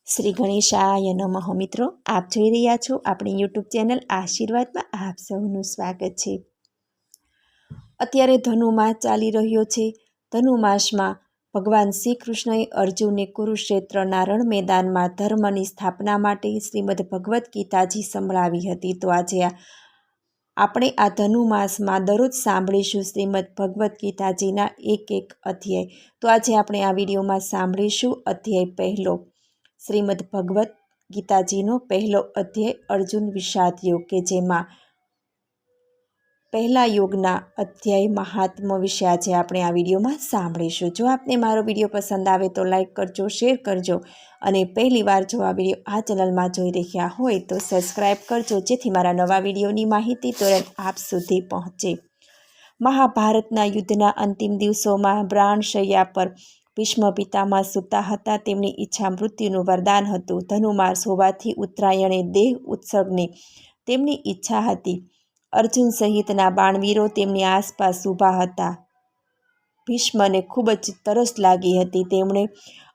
શ્રી ગણેશાય નમઃ મિત્રો, આપ જોઈ રહ્યા છો આપણી યુટ્યુબ ચેનલ આશીર્વાદમાં આપ સૌનું સ્વાગત છે। અત્યારે ધનુમાસ ચાલી રહ્યો છે। ધનુમાસમાં ભગવાન શ્રી કૃષ્ણએ અર્જુનને કુરુક્ષેત્રના રણ મેદાનમાં ધર્મની સ્થાપના માટે શ્રીમદ ભગવદ્ ગીતાજી સંભળાવી હતી। તો આજે આપણે આ ધનુમાસમાં દરરોજ સાંભળીશું શ્રીમદ ભગવદ્ ગીતાજીના એક અધ્યાય। તો આજે આપણે આ વિડીયોમાં સાંભળીશું અધ્યાય પહેલો, શ્રીમદ ભગવદ્ ગીતાજીનો પહેલો અધ્યાય અર્જુન વિષાદ યોગ, કે જેમાં પહેલા યોગના અધ્યાય મહાત્મ્ય વિશે આજે આપણે આ વિડીયોમાં સાંભળીશું। જો આપને મારો વિડીયો પસંદ આવે તો લાઈક કરજો, શેર કરજો અને પહેલીવાર જો આ વિડીયો આ ચેનલમાં જોઈ રહ્યા હોય તો સબસ્ક્રાઈબ કરજો, જેથી મારા નવા વિડીયોની માહિતી તુરંત આપ સુધી પહોંચે। મહાભારતના યુદ્ધના અંતિમ દિવસોમાં બ્રાણશૈયા પર ભીષ્મ પિતામહ સૂતા હતા। તેમની ઈચ્છા મૃત્યુનું વરદાન હતું। ધનુમાસ હોવાથી ઉત્તરાયણે દેહ ઉત્સર્ગની તેમની ઈચ્છા હતી। અર્જુન સહિતના બાણવીરો તેમની આસપાસ ઊભા હતા। ભીષ્મને ખૂબ જ તરસ લાગી હતી। તેમણે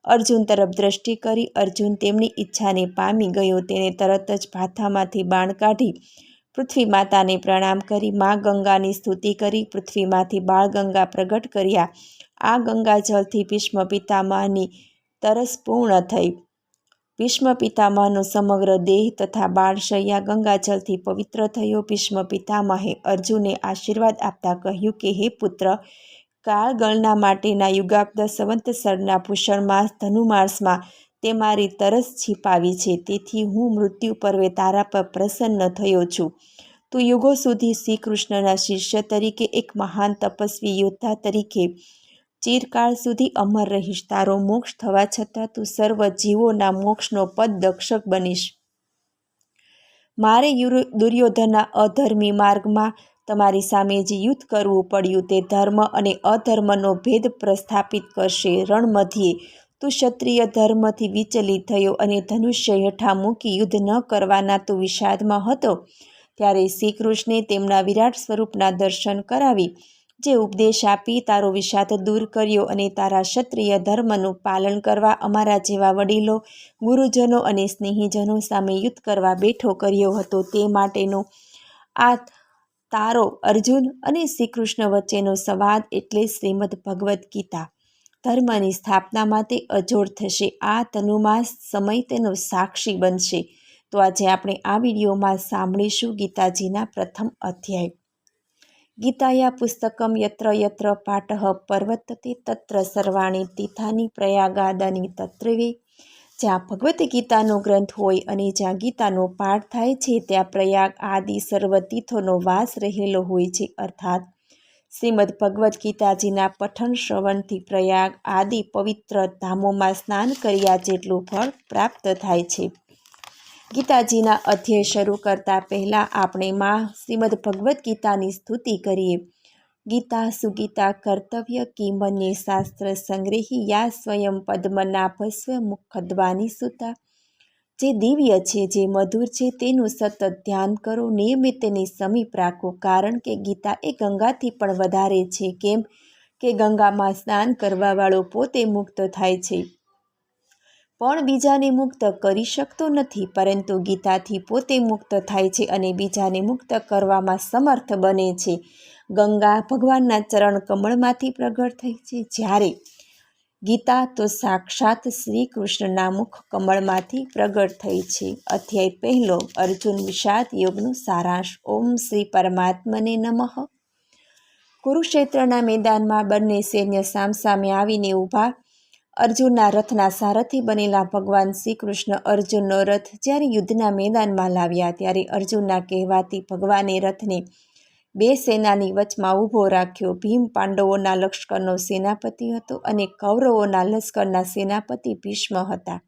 અર્જુન તરફ દ્રષ્ટિ કરી। અર્જુન તેમની ઈચ્છાને પામી ગયો। તેણે તરત જ ભાથામાંથી બાણ કાઢી પૃથ્વી માતાને પ્રણામ કરી મા ગંગાની સ્તુતિ કરી પૃથ્વીમાંથી બાળગંગા પ્રગટ કર્યા। આ ગંગાજળથી ભીષ્મ પિતામહની તરસ પૂર્ણ થઈ। ભીષ્મ પિતામહનો સમગ્ર દેહ તથા બાળશૈયા ગંગાજળથી પવિત્ર થયો। ભીષ્મ પિતામહે અર્જુનને આશીર્વાદ આપતા કહ્યું કે હે પુત્ર, કાળગણના માટેના યુગાબ્દ સંવત્સરના ભૂષણ માસ ધનુમાસમાં તે મારી તરસ છીપાવી છે। તેથી હું મૃત્યુ પર્વે તારા પર પ્રસન્ન થયો છું। તું યુગો સુધી શ્રી કૃષ્ણના શિષ્ય તરીકે, એક મહાન તપસ્વી યોદ્ધા તરીકે ચિરકાળ સુધી અમર રહીશ। તારો મોક્ષ થવા છતાં તું સર્વ જીવોના મોક્ષનો પદદક્ષક બનીશ। મારે દુર્યોધનના અધર્મી માર્ગમાં તમારી સામે જે યુદ્ધ કરવું પડ્યું તે ધર્મ અને અધર્મનો ભેદ પ્રસ્થાપિત કરશે। રણમધ્યે તું ક્ષત્રિય ધર્મથી વિચલિત થયો અને ધનુષ્ય હેઠા મૂકી યુદ્ધ ન કરવાના તું વિષાદમાં હતો। ત્યારે શ્રી કૃષ્ણે તેમના વિરાટ સ્વરૂપના દર્શન કરાવી જે ઉપદેશ આપી તારો વિષાદ દૂર કર્યો અને તારા ક્ષત્રિય ધર્મનું પાલન કરવા અમારા જેવા વડીલો, ગુરુજનો અને સ્નેહીજનો સામે યુદ્ધ કરવા બેઠો કર્યો હતો। તે માટેનો આ તારો અર્જુન અને શ્રી કૃષ્ણ વચ્ચેનો સંવાદ એટલે શ્રીમદ ભગવદ્ ગીતા ધર્મની સ્થાપના માટે અજોડ થશે। આ ધનુમાસ સમય તેનો સાક્ષી બનશે। તો આજે આપણે આ વિડીયોમાં સાંભળીશું ગીતાજીના પ્રથમ અધ્યાય। ગીતાયા પુસ્તકમ યત્ર યત્ર પાઠઃ પ્રવર્તતે તત્ર સર્વાણી તીર્થાની પ્રયાગાદિની તત્રવે। જ્યાં ભગવદ્ ગીતાનો ગ્રંથ હોય અને જ્યાં ગીતાનો પાઠ થાય છે ત્યાં પ્રયાગ આદિ સર્વ તીર્થોનો વાસ રહેલો હોય છે। અર્થાત શ્રીમદ ભગવદ્ ગીતાજીના પઠન શ્રવણથી પ્રયાગ આદિ પવિત્ર ધામોમાં સ્નાન કર્યા જેટલું ફળ પ્રાપ્ત થાય છે। ગીતાજીના અધ્યાય શરૂ કરતા પહેલાં આપણે શ્રીમદ ભગવદ્ ગીતાની સ્તુતિ કરીએ। ગીતા સુગીતા કર્તવ્ય કી મન્યે શાસ્ત્ર સંગ્રહી યા સ્વયં પદ્મનાભસ્વ મુખધ્વાની સુતા। જે દિવ્ય છે, જે મધુર છે તેનું સતત ધ્યાન કરો, નિયમિત તેની સમીપ રાખો। કારણ કે ગીતા એ ગંગાથી પણ વધારે છે। કેમ કે ગંગામાં સ્નાન કરવાવાળો પોતે મુક્ત થાય છે પણ બીજાને મુક્ત કરી શકતો નથી, પરંતુ ગીતાથી પોતે મુક્ત થાય છે અને બીજાને મુક્ત કરવામાં સમર્થ બને છે। ગંગા ભગવાનના ચરણ કમળમાંથી પ્રગટ થઈ છે, જ્યારે ગીતા તો સાક્ષાત શ્રી કૃષ્ણના મુખ કમળમાંથી પ્રગટ થઈ છે। અધ્યાય પહેલો, અર્જુન વિષાદ યોગનો સારાંશ। ઓમ શ્રી પરમાત્મને નમઃ। કુરુક્ષેત્રના મેદાનમાં બંને સૈન્ય સામસામે આવીને ઊભા। અર્જુનના રથના સારથી બનેલા ભગવાન શ્રી કૃષ્ણ અર્જુનનો રથ જ્યારે યુદ્ધના મેદાનમાં લાવ્યા ત્યારે અર્જુનના કહેવાથી ભગવાને રથને બે સેનાની વચમાં ઊભો રાખ્યો। ભીમ પાંડવોના લશ્કરનો સેનાપતિ હતો અને કૌરવોના લશ્કરના સેનાપતિ ભીષ્મ હતા।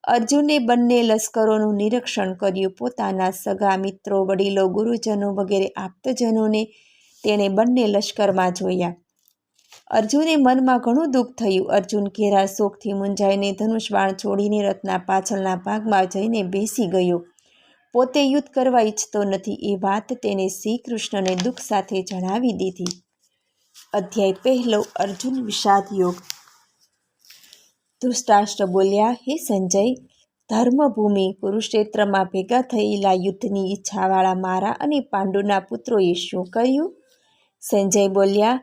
અર્જુને બંને લશ્કરોનું નિરીક્ષણ કર્યું। પોતાના સગા મિત્રો, વડીલો, ગુરુજનો વગેરે આપ્તજનોને તેણે બંને લશ્કરમાં જોયા। અર્જુને મનમાં ઘણું દુઃખ થયું। અર્જુન ઘેરા શોકથી મૂંઝાઈને ધનુષ બાણ છોડીને રથના પાછળના ભાગમાં જઈને બેસી ગયો। પોતે યુદ્ધ કરવા ઈચ્છતો નથી એ વાત તેણે શ્રી કૃષ્ણને દુઃખ સાથે જણાવી દીધી। અધ્યાય પહેલો, અર્જુન વિષાદ યોગ। ધૃતરાષ્ટ્ર બોલ્યા, હે સંજય, ધર્મભૂમિ કુરુક્ષેત્રમાં ભેગા થયેલા યુદ્ધની ઈચ્છાવાળા મારા અને પાંડુના પુત્રોએ શું કર્યું? સંજય બોલ્યા,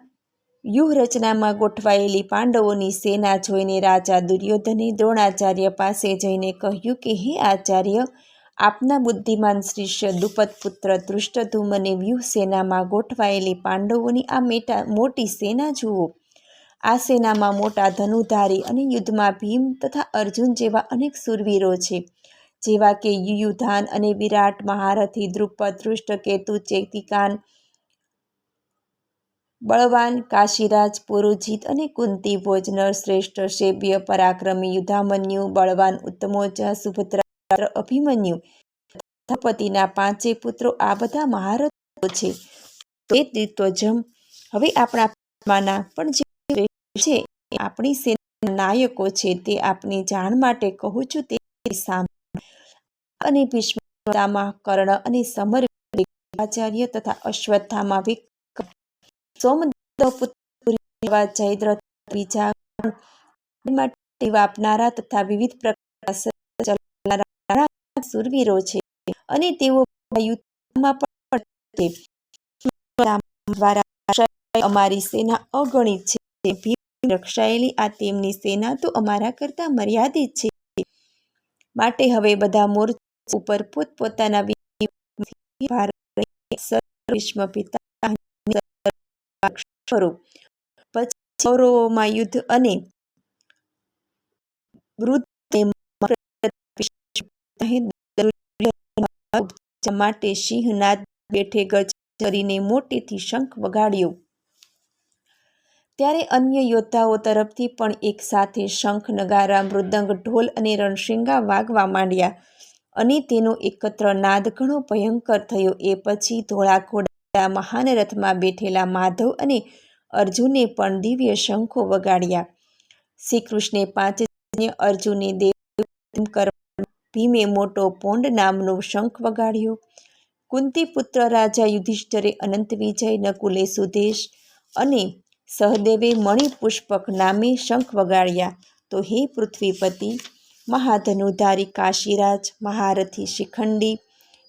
વ્યૂહરચનામાં ગોઠવાયેલી પાંડવોની સેના જોઈને રાજા દુર્યોધને દ્રોણાચાર્ય પાસે જઈને કહ્યું કે હે આચાર્ય, આપના બુદ્ધિમાન શિષ્ય દ્રુપદપુત્ર ધૃષ્ટદ્યુમ્નને વ્યૂહ સેનામાં ગોઠવાયેલી પાંડવોની આ મોટી સેના જુઓ. આ સેનામાં મોટા ધનુધારી અને યુદ્ધમાં ભીમ તથા અર્જુન જેવા અનેક શૂરવીરો છે, જેવા કે યુયુધાન અને વિરાટ, મહારથી દ્રુપદ, ધૃષ્ટકેતુ, ચેકિતાન, બળવાન કાશીરાજ, પુરુજીત અને કુંતી ભોજ, નરશ્રેષ્ઠ, શૈબ્ય, પરાક્રમી યુધામન્યુ, બળવાન ઉત્તમોજા, સુભદ્રા, અભિમન્યુ, દ્રૌપદીના 5 પુત્રો, આ બધા મહારથીઓ છે. તે દ્વિત્વજમ, હવે આપણા પંચમાના પણ જે છે એ આપણી સેનાના નાયકો છે, તે આપની જાણ માટે કહું છું તે સાંભળ. અને ભીષ્મ, પિતામહ, કર્ણ અને સમર, આચાર્ય તથા અશ્વત્થામા, વિક્રમ, સોમદત્ત પુત્ર જેવા જયદ્રથ, બીજા માટે વાપનારા તથા વિવિધ પ્રકારના શસ્ત્ર ચલાવનારા શૂરવીરો છે, અને તેઓ યુદ્ધમાં પણ છે. દ્વારા અમારી સેના અગણિત છે. ભીમ રક્ષાયેલી આ તેમની સેના તો અમારા કરતા મર્યાદિત છે. માટે હવે બધા મોરચા ઉપર પોતપોતાના ભાર ભીષ્મ પિતા કરો. પછી કૌરવોમાં યુદ્ધ અને માટે સિંહનાદ બેઠે ગજ કરીને મોટેથી શંખ વગાડ્યો. ત્યારે અન્ય યોદ્ધાઓ તરફથી પણ એક સાથે શંખ, નગારા, મૃદંગ, ઢોલ અને રણશિંગા વાગવા માંડ્યા, અને તેનો એકત્ર નાદ ઘણો ભયંકર થયો. એ પછી ધોળા ઘોડા મહાન રથમાં બેઠેલા માધવ અને અર્જુને પણ દિવ્ય શંખો વગાડ્યા. શ્રીકૃષ્ણે પાંચજન્ય, અર્જુને દેવ કરવા, ભીમે મોટો પોંડ નામનો શંખ વગાડ્યો. કુંતી પુત્ર રાજા યુધિષ્ઠિરે અનંત વિજય, નકુલે સુદેશ અને સહદેવે મણિપુષ્પક નામે શંખ વગાડ્યા. તો હે પૃથ્વીપતિ, મહાધનુધારી કાશીરાજ, મહારથી શિખંડી,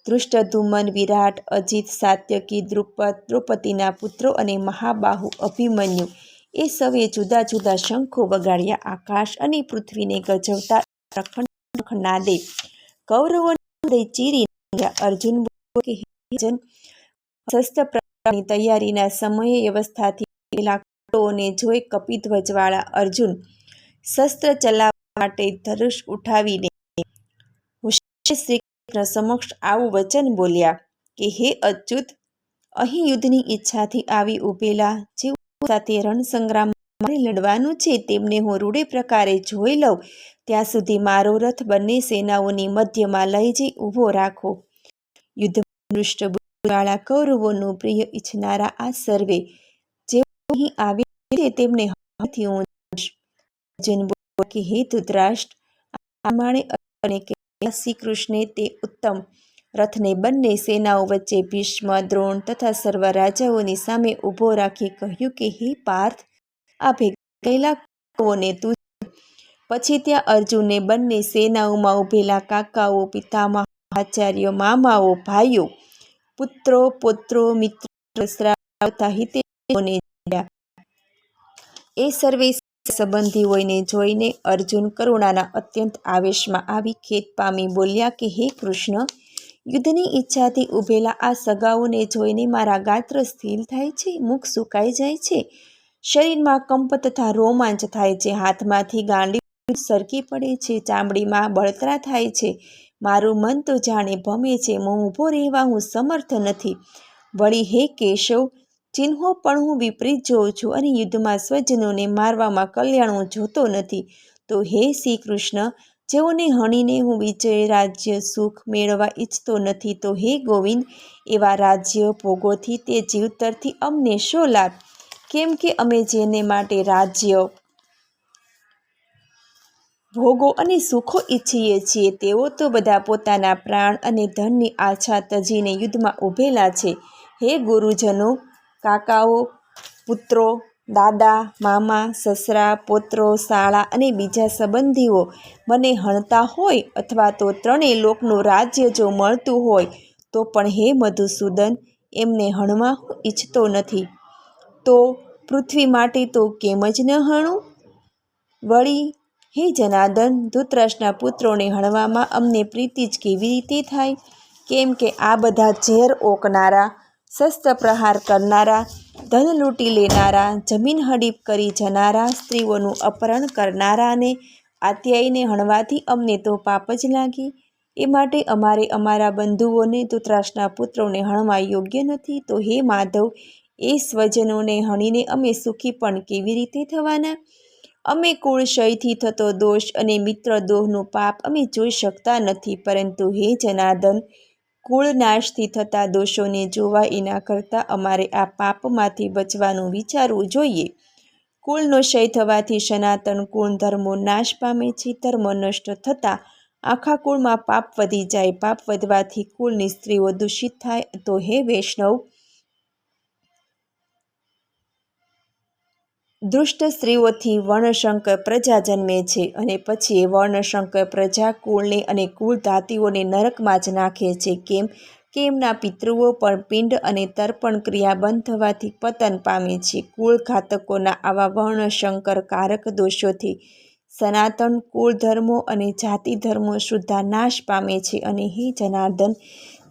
ધૃષ્ટદ્યુમ્ન, વિરાટ, અજિત, સાત્યકી, દ્રુપદ, દ્રૌપદીના પુત્રો અને મહાબાહુ અભિમન્યુ, એ સૌએ જુદા જુદા શંખો વગાડ્યા. આકાશ અને પૃથ્વીને ગજવતા પ્રખંડ નાદે કૌરવોના હૃદય ચીરી નાખ્યા. અર્જુન બોલ્યો કે હે જન, શસ્ત્ર પ્રહારની તૈયારીના સમયે વ્યવસ્થાથી પેલા કૌરવોને જોઈ કપિધ્વજવાળા અર્જુન શસ્ત્ર ચલાવવા માટે ધનુષ ઉઠાવીને શ્રી કૃષ્ણ સમક્ષ આવું વચન બોલ્યા કે હે અચ્યુત, અહીં યુદ્ધની ઈચ્છાથી આવી ઊભેલા જેઓ સાથે રણસંગ્રામ મારે લડવાનું છે, તેમને હું રૂઢે પ્રકારે જોઈ લઉં ત્યાં સુધી મારો રથ બંને સેનાઓની મધ્યમાં લઈ જઈ ઊભો રાખો. યુદ્ધમાં દૃષ્ટબુદ્ધિવાળા કૌરવોનું પ્રિય ઈચ્છનારા આ સર્વે જેઓ અહીં આવ્યા છે તેમને હવેથી હું દઈશ. અર્જુન બોલ્યો કે હે ધૃતરાષ્ટ્ર, આ પ્રમાણે અર્જુને કહેતા શ્રી કૃષ્ણે તે ઉત્તમ રથને બંને સેનાઓ વચ્ચે ભીષ્મ, દ્રોણ તથા સર્વ રાજાઓની સામે ઊભો રાખી કહ્યું કે હે પાર્થ, આ ભેગા થયેલા કૌરવોને તું જોઈ. પછી ત્યાં અર્જુને બંને સેનાઓમાં ઊભેલા કાકાઓ, પિતામહ, આચાર્યો, મામાઓ, ભાઈઓ, પુત્રો, પૌત્રો, મિત્રો, સસરા તથા હિતૈષીઓને જોયા. એ સર્વે સંબંધીઓને જોઈને અર્જુન કરુણાના અત્યંત આવેશમાં આવી ખેદ પામી બોલ્યા કે હે કૃષ્ણ, યુદ્ધની ઈચ્છાથી ઊભેલા આ સગાઓને જોઈને મારા ગાત્ર સ્થિર થાય છે, મુખ સુકાઈ જાય છે, શરીરમાં કંપ તથા રોમાંચ થાય છે, હાથમાંથી ગાંડી સરકી પડે છે, ચામડીમાં બળતરા થાય છે, મારું મન તો જાણે ભમે છે, ઊભો રહેવા હું સમર્થ નથી. વળી હે કેશવ, ચિહ્નો પણ હું વિપરીત જોઉં છું અને યુદ્ધમાં સ્વજનોને મારવામાં કલ્યાણ હું જોતો નથી. તો હે શ્રી કૃષ્ણ, જેઓને હણીને હું વિજય, રાજ્ય, સુખ મેળવવા ઈચ્છતો નથી, તો હે ગોવિંદ, એવા રાજ્ય ભોગોથી તે જીવતરથી અમને શો લાભ? કેમ કે અમે જેને માટે રાજ્ય, ભોગો અને સુખો ઈચ્છીએ છીએ તેઓ તો બધા પોતાના પ્રાણ અને ધનની આછા તજીને યુદ્ધમાં ઊભેલા છે. હે ગુરુજનો, કાકાઓ, પુત્રો, દાદા, મામા, સસરા, પોત્રો, શાળા અને બીજા સંબંધીઓ મને હણતા હોય અથવા તો ત્રણેય લોકનું રાજ્ય જો મળતું હોય તો પણ હે મધુસૂદન, એમને હણવા હું ઈચ્છતો નથી. તો પૃથ્વી માટે તો કેમ જ ન હણું? વળી હે જનાર્દન, ધૃતરાષ્ટ્રના પુત્રોને હણવામાં અમને પ્રીતિ જ કેવી રીતે થાય? કેમ કે આ બધા ઝેર ઓકનારા, શસ્ત્ર પ્રહાર કરનારા, ધન લૂંટી લેનારા, જમીન હડીપ કરી જનારા, સ્ત્રીઓનું અપહરણ કરનારાને આત્યાયીને હણવાથી અમને તો પાપ જ લાગે. એ માટે અમારે અમારા બંધુઓને, ધૃતરાષ્ટ્રના પુત્રોને હણવા યોગ્ય નથી. તો હે માધવ, એ સ્વજનોને હણીને અમે સુખી પણ કેવી રીતે થવાના? અમે કુળક્ષયથી થતો દોષ અને મિત્રદ્રોહનું પાપ અમે જોઈ શકતા નથી, પરંતુ હે જનાર્દન, કુળનાશથી થતા દોષોને જોવા એના કરતાં અમારે આ પાપમાંથી બચવાનું વિચારવું જોઈએ. કુળનો ક્ષય થવાથી સનાતન કુળ ધર્મો નાશ પામે છે. ધર્મ નષ્ટ થતાં આખા કુળમાં પાપ વધી જાય. પાપ વધવાથી કુળની સ્ત્રીઓ દૂષિત થાય. તો હે વૈષ્ણવ, દુષ્ટ સ્ત્રીઓથી વર્ણશંકર પ્રજા જન્મે છે અને પછી એ વર્ણશંકર પ્રજા કુળને અને કુળ ધાતીઓને નરકમાં જ નાખે છે. કેમ કે એમના પિતૃઓ પણ પિંડ અને તર્પણ ક્રિયા બંધ થવાથી પતન પામે છે. કુળ ઘાતકોના આવા વર્ણશંકર કારક દોષોથી સનાતન કુળ ધર્મો અને જાતિ ધર્મો શુદ્ધા નાશ પામે છે. અને હે જનાર્દન,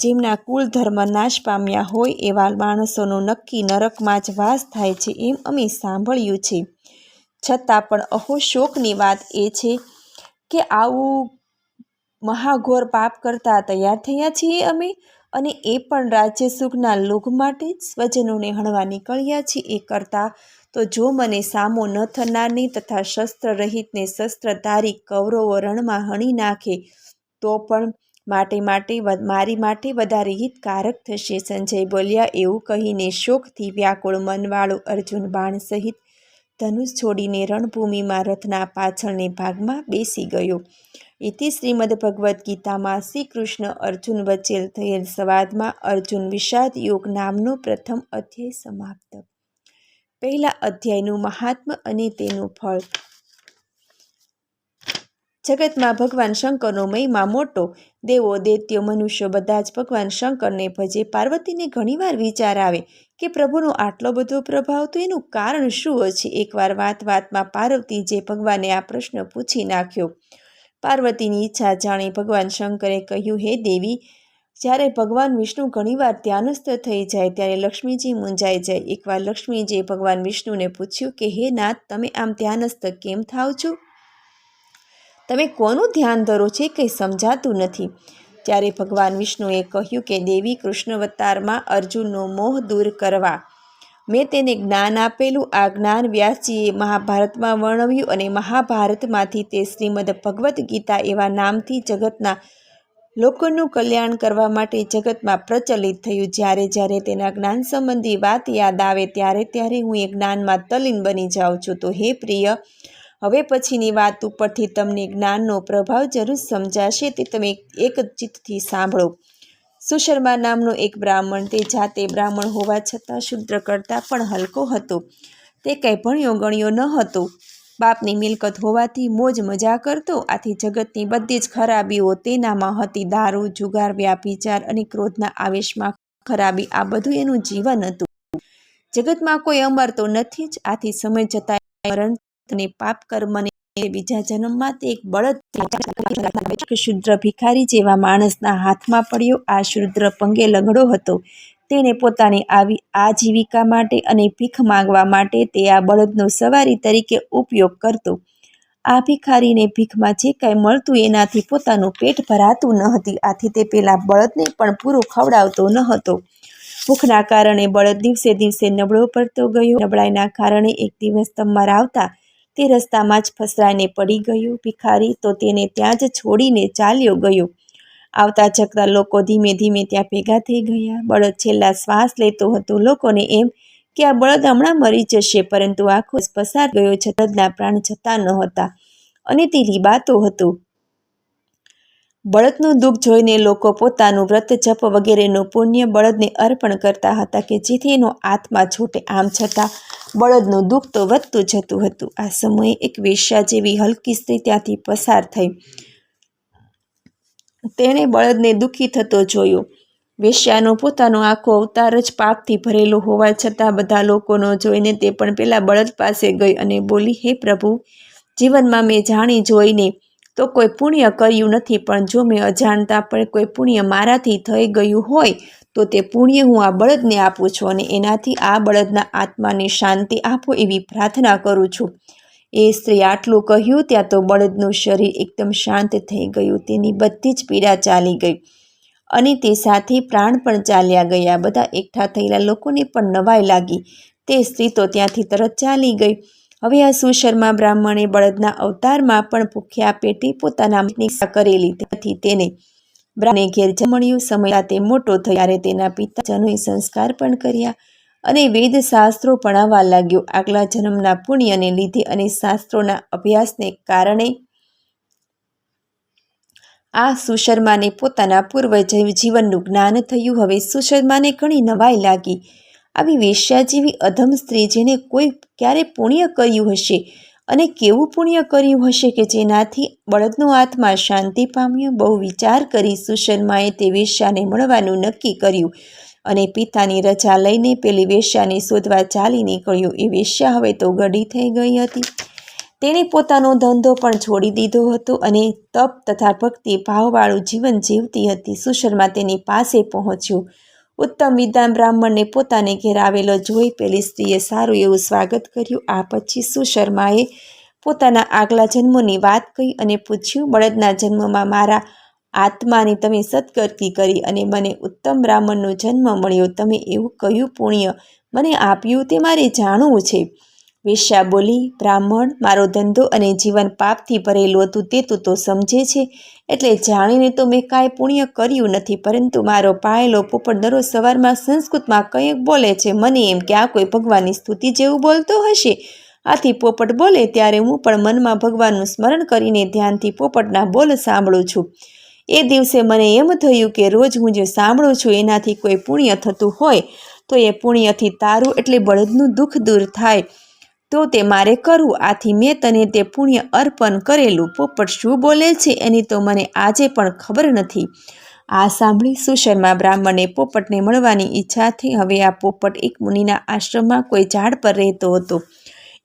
જેમના કુલ ધર્મ નાશ પામ્યા હોય એવા માણસોનો નક્કી નરકમાં જ વાસ થાય છે એમ અમે સાંભળ્યું છે. છતાં પણ અહો શોકની વાત એ છે કે આવું મહાઘોર પાપ કરતા તૈયાર થયા છીએ અમે, અને એ પણ રાજ્ય સુખના લોભ માટે જ સ્વજનોને હણવા નીકળ્યા છીએ. એ કરતાં તો જો મને સામો ન થનારને તથા શસ્ત્ર રહિતને શસ્ત્રધારી કૌરવો રણમાં હણી નાખે તો પણ મારી માટે વધારે હિતકારક થશે. સંજય બોલ્યા. એવું કહીને શોકથી વ્યાકુળ મનવાળો અર્જુન બાણ સહિત ધનુષ છોડીને રણભૂમિમાં રથના પાછળને ભાગમાં બેસી ગયો. ઇતિ શ્રીમદ્ ભગવદ્ ગીતામાં શ્રી કૃષ્ણ અર્જુન વચ્ચે થયેલ સંવાદમાં અર્જુન વિષાદ યોગ નામનો પ્રથમ અધ્યાય સમાપ્ત. પહેલા અધ્યાયનું મહાત્મ્ય અને તેનું ફળ. જગતમાં ભગવાન શંકરનો મહિમા મોટો. દેવો, દૈત્યો, મનુષ્યો બધા જ ભગવાન શંકરને ભજે. પાર્વતીને ઘણીવાર વિચાર આવે કે પ્રભુનો આટલો બધો પ્રભાવ, તો એનું કારણ શું હશે? એકવાર વાતમાં પાર્વતીજીએ ભગવાનને આ પ્રશ્ન પૂછી નાખ્યો. પાર્વતીની ઈચ્છા જાણી ભગવાન શંકરે કહ્યું, હે દેવી, જ્યારે ભગવાન વિષ્ણુ ઘણીવાર ધ્યાનસ્થ થઈ જાય ત્યારે લક્ષ્મીજી મૂંઝાઈ જાય. એકવાર લક્ષ્મીજીએ ભગવાન વિષ્ણુને પૂછ્યું કે હે નાથ, તમે આમ ધ્યાનસ્થ કેમ થાવ છો? તમે કોનું ધ્યાન ધરો છો કંઈ સમજાતું નથી. ત્યારે ભગવાન વિષ્ણુએ કહ્યું કે દેવી, કૃષ્ણાવતારમાં અર્જુનનો મોહ દૂર કરવા મેં તેને જ્ઞાન આપેલું. આ જ્ઞાન વ્યાસજીએ મહાભારતમાં વર્ણવ્યું અને મહાભારતમાંથી તે શ્રીમદ્ ભગવદ્ ગીતા એવા નામથી જગતના લોકોનું કલ્યાણ કરવા માટે જગતમાં પ્રચલિત થયું. જ્યારે જ્યારે તેના જ્ઞાન સંબંધી વાત યાદ આવે ત્યારે હું એ જ્ઞાનમાં તલ્લીન બની જાઉં છું. તો હે પ્રિય, હવે પછીની વાત ઉપરથી તમને જ્ઞાનનો પ્રભાવ જરૂર સમજાશે, તે તમે એક ચિત્તથી સાંભળો. સુશર્મા નામનો એક બ્રાહ્મણ, તે જાતે બ્રાહ્મણ હોવા છતાં શૂદ્ર કરતાં પણ હલકો હતો. તે કંઈ ભણ્યો ગણ્યો ન હતો. બાપની મિલકત હોવાથી મોજ મજા કરતો. આથી જગતની બધી જ ખરાબીઓ તેનામાં હતી. દારૂ, જુગાર, વ્યાભિચાર અને ક્રોધના આવેશમાં ખરાબી, આ બધું એનું જીવન હતું. જગતમાં કોઈ અમર તો નથી જ. આથી સમય જતાં મરણ અને પાપ કર્મને બીજા જન્મમાં તે એક બળદ શૂદ્ર ભિખારી જેવા માણસના હાથમાં પડ્યો. આ શૂદ્ર પંગે લંગડો હતો. તેને પોતાની આજીવિકા માટે અને ભીખ માંગવા માટે તે આ બળદનો સવારી તરીકે ઉપયોગ કરતો. આ ભિખારીને ભીખમાં જે કાંઈ મળતું એનાથી પોતાનું પેટ ભરાતું ન હતું. આથી તે પેલા બળદને પણ પૂરું ખવડાવતો ન હતો. ભૂખના કારણે બળદ દિવસે દિવસે નબળો પડતો ગયો. નબળાઈના કારણે એક દિવસ તમવાર આવતા તે રસ્તામાં જ ફસરાઈને પડી ગયો. ભિખારી તો તેને ત્યાં જ છોડીને ચાલ્યો ગયો. આવતા જગતા લોકો ધીમે ધીમે ત્યાં ભેગા થઈ ગયા. બળદ છેલ્લા શ્વાસ લેતો હતો. લોકોને એમ કે આ બળદ હમણાં મરી જશે, પરંતુ આખો પસાર ગયો છતાં બળદના પ્રાણ જતા ન હતા અને તે લીબાતો હતો. બળદનું દુઃખ જોઈને લોકો પોતાનું વ્રત જપ વગેરેનું પુણ્ય બળદને અર્પણ કરતા હતા કે જેથી એનો આત્મા છૂટે. આમ છતાં બળદનું દુઃખ તો વધતું જતું હતું. આ સમયે એક વેશ્યા જેવી હલકી સ્ત્રી ત્યાંથી પસાર થઈ. તેણે બળદને દુઃખી થતો જોયો. વેશ્યાનો પોતાનો આખો અવતાર જ પાપથી ભરેલો હોવા છતાં બધા લોકોનો જોઈને તે પણ પેલા બળદ પાસે ગઈ અને બોલી, હે પ્રભુ, જીવનમાં મેં જાણી જોઈને તો કોઈ પુણ્ય કર્યું નથી, પણ જો મેં અજાણતા પણ કોઈ પુણ્ય મારાથી થઈ ગયું હોય તો તે પુણ્ય હું આ બળદને આપું છું અને એનાથી આ બળદના આત્માને શાંતિ આપો એવી પ્રાર્થના કરું છું. એ સ્ત્રી આટલું કહ્યું ત્યાં તો બળદનું શરીર એકદમ શાંત થઈ ગયું. તેની બધી જ પીડા ચાલી ગઈ અને તે સાથે પ્રાણ પણ ચાલ્યા ગયા. બધા એકઠા થયેલા લોકોને પણ નવાઈ લાગી. તે સ્ત્રી તો ત્યાંથી તરત ચાલી ગઈ. હવે આ સુશર્મા બ્રાહ્મણે બળદના અવતારમાં પણ ભૂખ્યા પેટે પોતાના નિક્ષા કરેલી. તેથી તેને બ્રાહ્મણે ઘેર જમણ્યું. સમય તે મોટો થયો ત્યારે તેના પિતાજનોએ સંસ્કાર પણ કર્યા અને વેદ શાસ્ત્રો ભણાવવા લાગ્યો. આગલા જન્મના પુણ્યને લીધે અને શાસ્ત્રોના અભ્યાસને કારણે આ સુશર્માને પોતાના પૂર્વ જીવનનું જ્ઞાન થયું. હવે સુશર્માને ઘણી નવાઈ લાગી. આવી વેશ્યા જેવી અધમ સ્ત્રી જેને કોઈ ક્યારે પુણ્ય કર્યું હશે અને કેવું પુણ્ય કર્યું હશે કે જેનાથી બળદનો આત્મા શાંતિ પામ્યો. બહુ વિચાર કરી સુશર્માએ તે વેશ્યાને મળવાનું નક્કી કર્યું અને પિતાની રજા લઈને પેલી વેશ્યાને શોધવા ચાલી નીકળ્યો. એ વેશ્યા હવે તો ગડી થઈ ગઈ હતી. તેણે પોતાનો ધંધો પણ છોડી દીધો હતો અને તપ તથા ભક્તિ ભાવવાળું જીવન જીવતી હતી. સુશર્મા તેની પાસે પહોંચ્યો. ઉત્તમ વિદ્વાન બ્રાહ્મણને પોતાને ઘેર આવેલો જોઈ પેલી સ્ત્રીએ સારું એવું સ્વાગત કર્યું. આ પછી સુશર્માએ પોતાના આગલા જન્મોની વાત કહી અને પૂછ્યું, બળદના જન્મમાં મારા આત્માની તમે સદગતિ કરી અને મને ઉત્તમ બ્રાહ્મણનો જન્મ મળ્યો. તમે એવું કયું પુણ્ય મને આપ્યું તે મારે જાણવું છે. વેશ્યા બોલી, બ્રાહ્મણ, મારો ધંધો અને જીવન પાપથી ભરેલું હતું તે તું તો સમજે છે, એટલે જાણીને તો મેં કાંઈ પુણ્ય કર્યું નથી, પરંતુ મારો પાયેલો પોપટ દરરોજ સવારમાં સંસ્કૃતમાં કંઈક બોલે છે. મને એમ કે આ કોઈ ભગવાનની સ્તુતિ જેવું બોલતો હશે. આથી પોપટ બોલે ત્યારે હું પણ મનમાં ભગવાનનું સ્મરણ કરીને ધ્યાનથી પોપટના બોલ સાંભળું છું. એ દિવસે મને એમ થયું કે રોજ હું જે સાંભળું છું એનાથી કોઈ પુણ્ય થતું હોય તો એ પુણ્યથી તારું એટલે બળદનું દુઃખ દૂર થાય તો તે મારે કરવું. આથી મેં તને તે પુણ્ય અર્પણ કરેલું. પોપટ શું બોલે છે એની તો મને આજે પણ ખબર નથી. આ સાંભળી સુશર્મા બ્રાહ્મણને પોપટને મળવાની ઈચ્છા થઈ. હવે આ પોપટ એક મુનિના આશ્રમમાં કોઈ ઝાડ પર રહેતો હતો.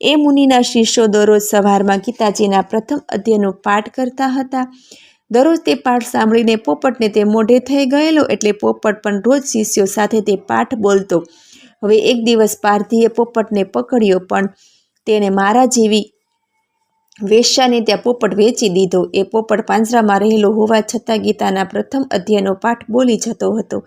એ મુનિના શિષ્યો દરરોજ સવારમાં ગીતાજીના પ્રથમ અધ્યાયનો પાઠ કરતા હતા. દરરોજ તે પાઠ સાંભળીને પોપટને તે મોઢે થઈ ગયેલો એટલે પોપટ પણ રોજ શિષ્યો સાથે તે પાઠ બોલતો. હવે એક દિવસ પારધીએ પોપટને પકડ્યો, પણ તેણે મારા જેવી વેશ્યાને ત્યાં પોપટ વેચી દીધો. એ પોપટ પાંજરામાં રહેલો હોવા છતાં ગીતાના પ્રથમ અધ્યાયનો પાઠ બોલી જતો હતો.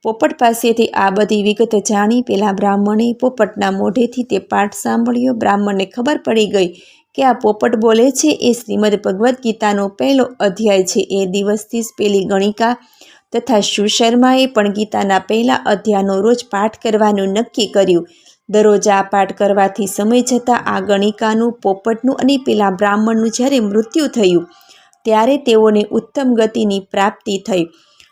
પોપટ પાસેથી આ બધી વિગત જાણી પેલા બ્રાહ્મણે પોપટના મોઢેથી તે પાઠ સાંભળ્યો. બ્રાહ્મણને ખબર પડી ગઈ કે આ પોપટ બોલે છે એ શ્રીમદ ભગવદ્ ગીતાનો પહેલો અધ્યાય છે. એ દિવસથી જ પેલી ગણિકા તથા સુશર્માએ પણ ગીતાના પહેલા અધ્યાયનો રોજ પાઠ કરવાનું નક્કી કર્યું. દરરોજ આ પાઠ કરવાથી સમય જતાં આ ગણિકાનું, પોપટનું અને પેલા બ્રાહ્મણનું જ્યારે મૃત્યુ થયું ત્યારે તેઓને ઉત્તમ ગતિની પ્રાપ્તિ થઈ.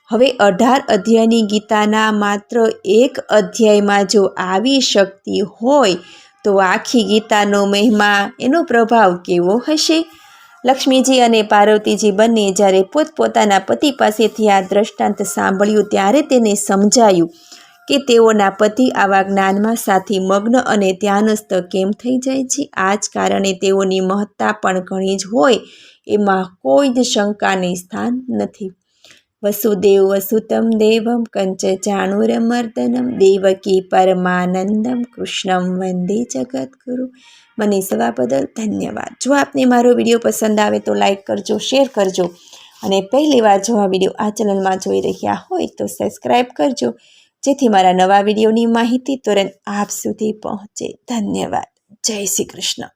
હવે 18 અધ્યાયની ગીતાના માત્ર એક અધ્યાયમાં જો આવી શક્તિ હોય તો આખી ગીતાનો મહિમા, એનો પ્રભાવ કેવો હશે? લક્ષ્મીજી અને પાર્વતીજી બંને જ્યારે પોતપોતાના પતિ પાસેથી આ દ્રષ્ટાંત સાંભળ્યું ત્યારે તેને સમજાયું કે તેઓના પતિ આવા જ્ઞાનમાં સાથી મગ્ન અને ધ્યાનસ્થ કેમ થઈ જાય છે. આ જ કારણે તેઓની મહત્તા પણ ઘણી જ હોય એમાં કોઈ જ શંકાને સ્થાન નથી. વસુદેવ વસુતમ દેવમ કંચ ચાણૂરમર્દનમ દેવકી પરમાનંદમ કૃષ્ણમ વંદે જગદગુરુ. મને સવા બદલ ધન્યવાદ. જો આપને મારો વિડીયો પસંદ આવે તો લાઈક કરજો, શેર કરજો અને પહેલીવાર જો આ વિડીયો આ ચેનલમાં જોઈ રહ્યા હોય તો સબસ્ક્રાઈબ કરજો, જેથી મારા નવા વિડીયોની માહિતી તુરંત આપ સુધી પહોંચે. ધન્યવાદ. જય શ્રી કૃષ્ણ.